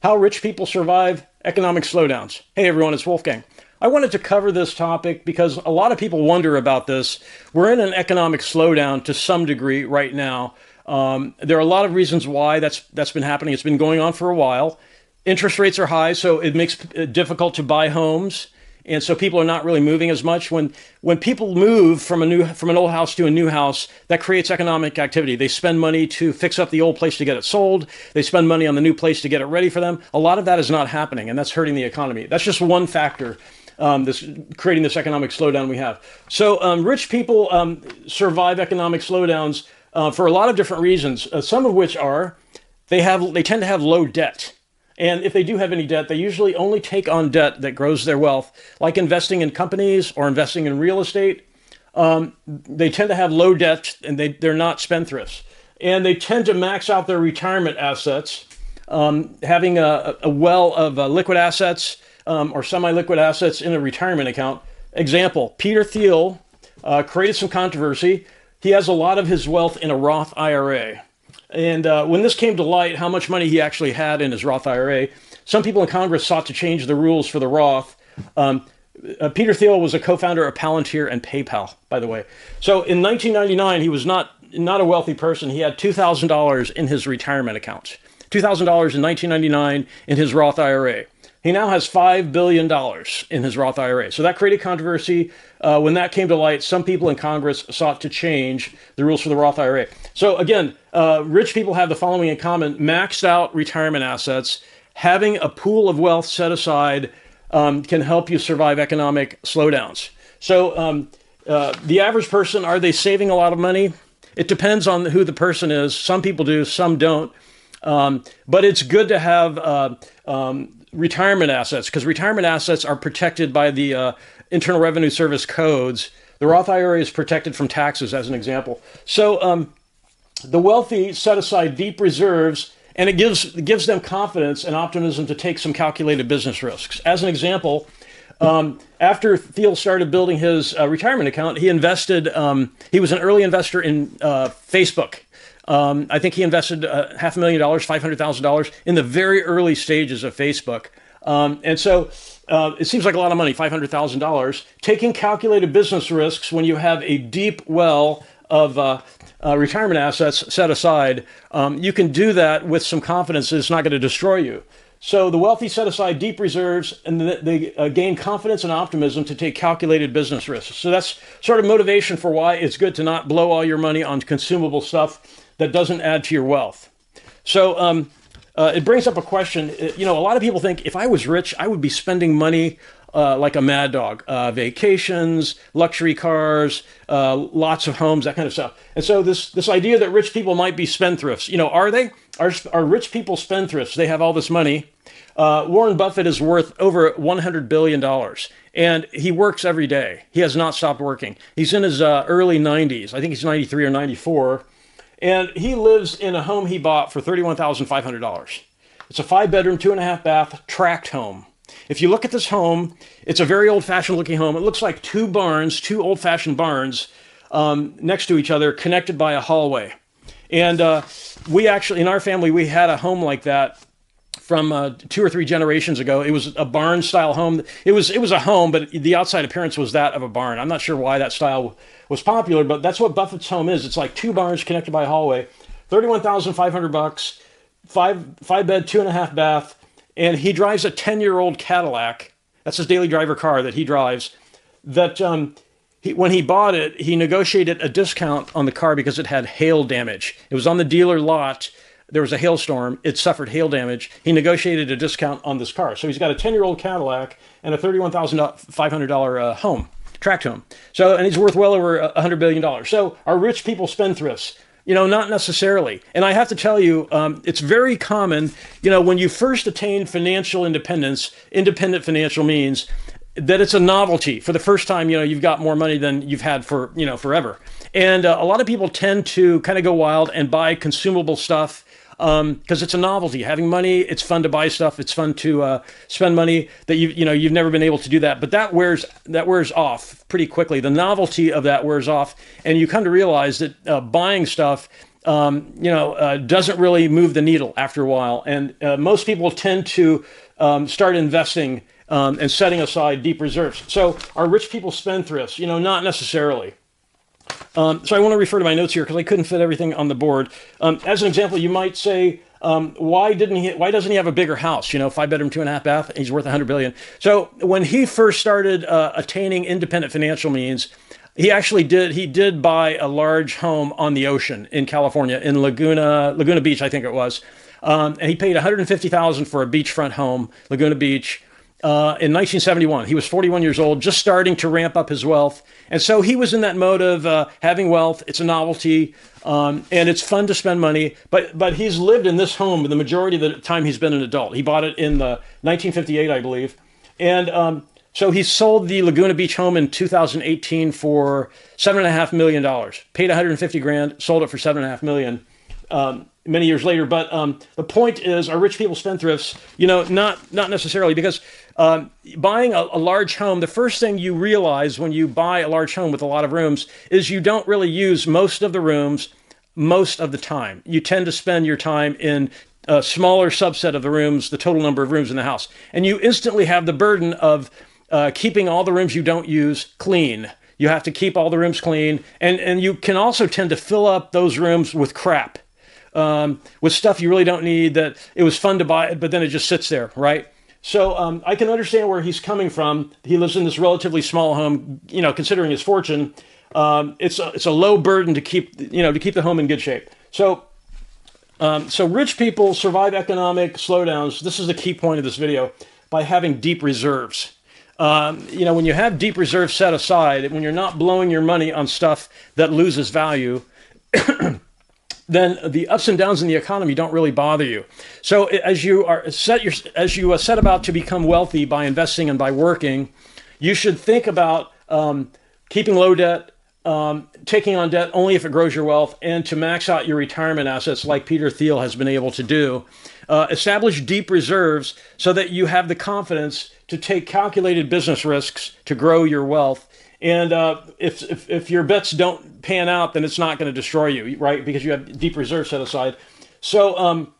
How rich people survive economic slowdowns. Hey everyone, it's Wolfgang. I wanted to cover this topic because a lot of people wonder about this. We're in an economic slowdown to some degree right now. There are a lot of reasons why that's been happening. It's been going on for a while. Interest rates are high, so it makes it difficult to buy homes. And so people are not really moving as much. When people move from an old house to a new house, that creates economic activity. They spend money to fix up the old place to get it sold. They spend money on the new place to get it ready for them. A lot of that is not happening, and that's hurting the economy. That's just one factor that's creating this economic slowdown we have. So rich people survive economic slowdowns for a lot of different reasons. Some of which are they tend to have low debt. And if they do have any debt, they usually only take on debt that grows their wealth, like investing in companies or investing in real estate. They tend to have low debt, and they're not spendthrifts. And they tend to max out their retirement assets, having a well of liquid assets or semi-liquid assets in a retirement account. Example, Peter Thiel created some controversy. He has a lot of his wealth in a Roth IRA. And when this came to light, how much money he actually had in his Roth IRA, some people in Congress sought to change the rules for the Roth. Peter Thiel was a co-founder of Palantir and PayPal, by the way. So in 1999, he was not a wealthy person. He had $2,000 in his retirement account, $2,000 in 1999 in his Roth IRA. He now has $5 billion in his Roth IRA. So that created controversy. When that came to light, some people in Congress sought to change the rules for the Roth IRA. So again, rich people have the following in common: maxed out retirement assets. Having a pool of wealth set aside can help you survive economic slowdowns. So the average person, are they saving a lot of money? It depends on who the person is. Some people do, some don't. But it's good to have retirement assets, because retirement assets are protected by the Internal Revenue Service codes. The Roth IRA is protected from taxes, as an example. So the wealthy set aside deep reserves, and it gives them confidence and optimism to take some calculated business risks. As an example, after Thiel started building his retirement account, he invested. He was an early investor in Facebook. I think he invested $500,000, $500,000 in the very early stages of Facebook. And so it seems like a lot of money, $500,000. Taking calculated business risks when you have a deep well of retirement assets set aside, you can do that with some confidence that it's not going to destroy you. So the wealthy set aside deep reserves, and they gain confidence and optimism to take calculated business risks. So that's sort of motivation for why it's good to not blow all your money on consumable stuff that doesn't add to your wealth. So it brings up a question. A lot of people think if I was rich, I would be spending money like a mad dog. Vacations, luxury cars, lots of homes, that kind of stuff. And so this idea that rich people might be spendthrifts, are they? Are rich people spendthrifts? They have all this money. Warren Buffett is worth over $100 billion, and he works every day. He has not stopped working. He's in his early 90s. I think he's 93 or 94. And he lives in a home he bought for $31,500. It's a 5-bedroom, 2.5-bath tract home. If you look at this home, it's a very old-fashioned looking home. It looks like two old-fashioned barns next to each other, connected by a hallway. And we actually, in our family, we had a home like that from 2 or 3 generations ago. It was a barn-style home. It was a home, but the outside appearance was that of a barn. I'm not sure why that style was popular, but that's what Buffett's home is. It's like 2 barns connected by a hallway, $31,500, 5-bed, 2.5-bath, and he drives a 10-year-old Cadillac. That's his daily driver car that he drives. That when he bought it, he negotiated a discount on the car because it had hail damage. It was on the dealer lot. There was a hailstorm. It suffered hail damage. He negotiated a discount on this car. So he's got a 10-year-old Cadillac and a $31,500 home, tract home. So, and he's worth well over $100 billion. So are rich people spendthrifts? Not necessarily. And I have to tell you, it's very common, when you first attain financial independence, independent financial means, that it's a novelty. For the first time, you've got more money than you've had for, forever. And a lot of people tend to kind of go wild and buy consumable stuff because it's a novelty. Having money, it's fun to buy stuff. It's fun to spend money that you've never been able to do that. But that wears off pretty quickly. The novelty of that wears off, and you come to realize that buying stuff doesn't really move the needle after a while. And most people tend to start investing and setting aside deep reserves. So are rich people spendthrifts? Not necessarily. So I want to refer to my notes here because I couldn't fit everything on the board. As an example, you might say, why doesn't he have a bigger house? 5-bedroom, 2.5 bath. He's worth $100 billion. So when he first started attaining independent financial means, he did buy a large home on the ocean in California, in Laguna Beach, I think it was. And he paid $150,000 for a beachfront home, Laguna Beach. In 1971. He was 41 years old, just starting to ramp up his wealth. And so he was in that mode of having wealth. It's a novelty, and it's fun to spend money. But he's lived in this home the majority of the time he's been an adult. He bought it in 1958, I believe. And so he sold the Laguna Beach home in 2018 for $7.5 million. Paid $150,000, sold it for $7.5 million. Many years later. But the point is, are rich people spendthrifts? Not necessarily, because buying a large home, the first thing you realize when you buy a large home with a lot of rooms is you don't really use most of the rooms most of the time. You tend to spend your time in a smaller subset of the rooms, the total number of rooms in the house. And you instantly have the burden of keeping all the rooms you don't use clean. You have to keep all the rooms clean. And you can also tend to fill up those rooms with crap. With stuff you really don't need, that it was fun to buy, but then it just sits there, right? So I can understand where he's coming from. He lives in this relatively small home, considering his fortune. It's a low burden to keep the home in good shape. So rich people survive economic slowdowns. This is the key point of this video, by having deep reserves. When you have deep reserves set aside, when you're not blowing your money on stuff that loses value, then the ups and downs in the economy don't really bother you. So as you set about to become wealthy by investing and by working, you should think about keeping low debt, taking on debt only if it grows your wealth, and to max out your retirement assets like Peter Thiel has been able to do. Establish deep reserves so that you have the confidence to take calculated business risks to grow your wealth. And if your bets don't pan out, then it's not going to destroy you, right? Because you have deep reserves set aside. So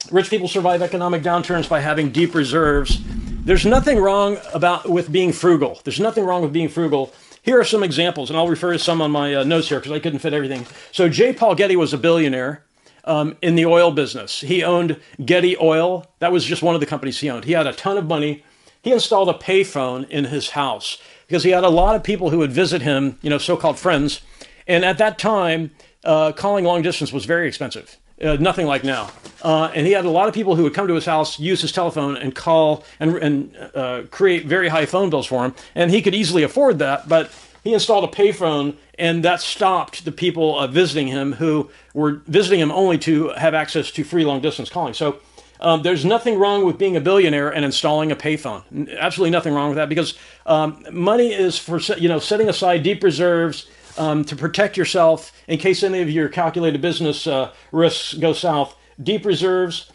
rich people survive economic downturns by having deep reserves. There's nothing wrong with being frugal. There's nothing wrong with being frugal. Here are some examples, and I'll refer to some on my notes here because I couldn't fit everything. So J. Paul Getty was a billionaire in the oil business. He owned Getty Oil. That was just one of the companies he owned. He had a ton of money. He installed a payphone in his house because he had a lot of people who would visit him, so-called friends. And at that time, calling long distance was very expensive, nothing like now. And he had a lot of people who would come to his house, use his telephone, and call and create very high phone bills for him. And he could easily afford that, but he installed a payphone, and that stopped the people visiting him who were visiting him only to have access to free long distance calling. So there's nothing wrong with being a billionaire and installing a payphone. Absolutely nothing wrong with that, because money is for setting aside deep reserves to protect yourself in case any of your calculated business risks go south. Deep reserves.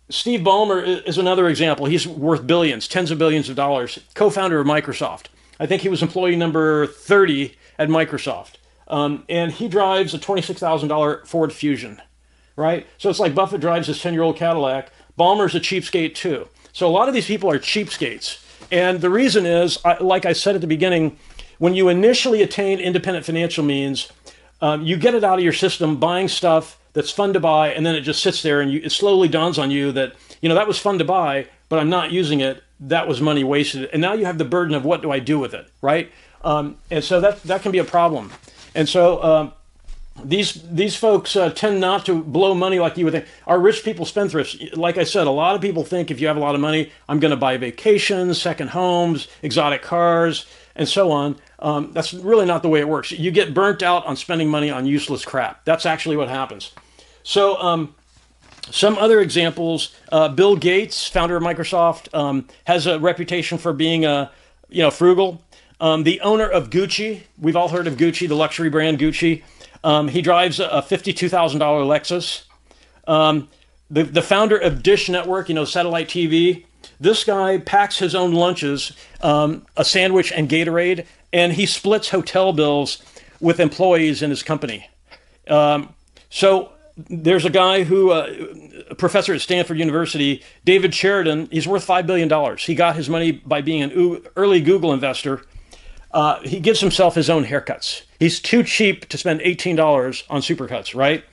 Steve Ballmer is another example. He's worth billions, tens of billions of dollars. Co-founder of Microsoft. I think he was employee number 30 at Microsoft. And he drives a $26,000 Ford Fusion. Right? So it's like Buffett drives his 10-year-old Cadillac. Ballmer's a cheapskate too. So a lot of these people are cheapskates. And the reason is, like I said at the beginning, when you initially attain independent financial means, you get it out of your system buying stuff that's fun to buy, and then it just sits there, and it slowly dawns on you that, that was fun to buy, but I'm not using it. That was money wasted. And now you have the burden of what do I do with it, right? And so that can be a problem. And so these folks tend not to blow money like you would think. Are rich people spendthrifts? Like I said, a lot of people think if you have a lot of money, I'm going to buy vacations, second homes, exotic cars, and so on. That's really not the way it works. You get burnt out on spending money on useless crap. That's actually what happens. So some other examples, Bill Gates, founder of Microsoft, has a reputation for being frugal. The owner of Gucci, we've all heard of Gucci, the luxury brand Gucci. He drives a $52,000 Lexus. The founder of Dish Network, satellite TV, this guy packs his own lunches, a sandwich and Gatorade, and he splits hotel bills with employees in his company. So there's a guy who, a professor at Stanford University, David Sheridan, he's worth $5 billion. He got his money by being an early Google investor. He gives himself his own haircuts. He's too cheap to spend $18 on supercuts, right?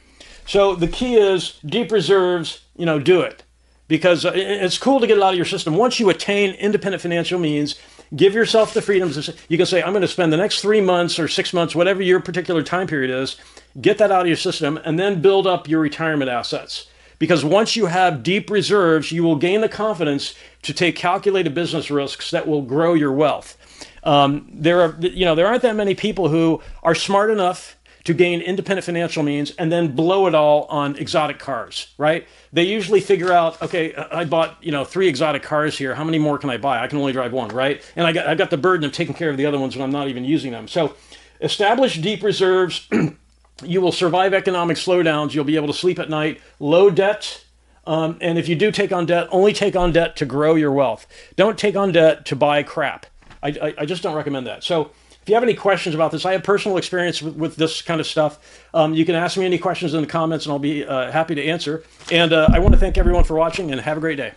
So the key is deep reserves, do it. Because it's cool to get it out of your system. Once you attain independent financial means, give yourself the freedoms. You can say, I'm going to spend the next 3 months or 6 months, whatever your particular time period is, get that out of your system, and then build up your retirement assets. Because once you have deep reserves, you will gain the confidence to take calculated business risks that will grow your wealth. There aren't that many people who are smart enough to gain independent financial means and then blow it all on exotic cars, right? They usually figure out, okay, I bought 3 exotic cars here. How many more can I buy? I can only drive one, right? And I got the burden of taking care of the other ones when I'm not even using them. So establish deep reserves. You will survive economic slowdowns. You'll be able to sleep at night. Low debt. And if you do take on debt, only take on debt to grow your wealth. Don't take on debt to buy crap. I just don't recommend that. So if you have any questions about this, I have personal experience with this kind of stuff. You can ask me any questions in the comments and I'll be happy to answer. And I want to thank everyone for watching and have a great day.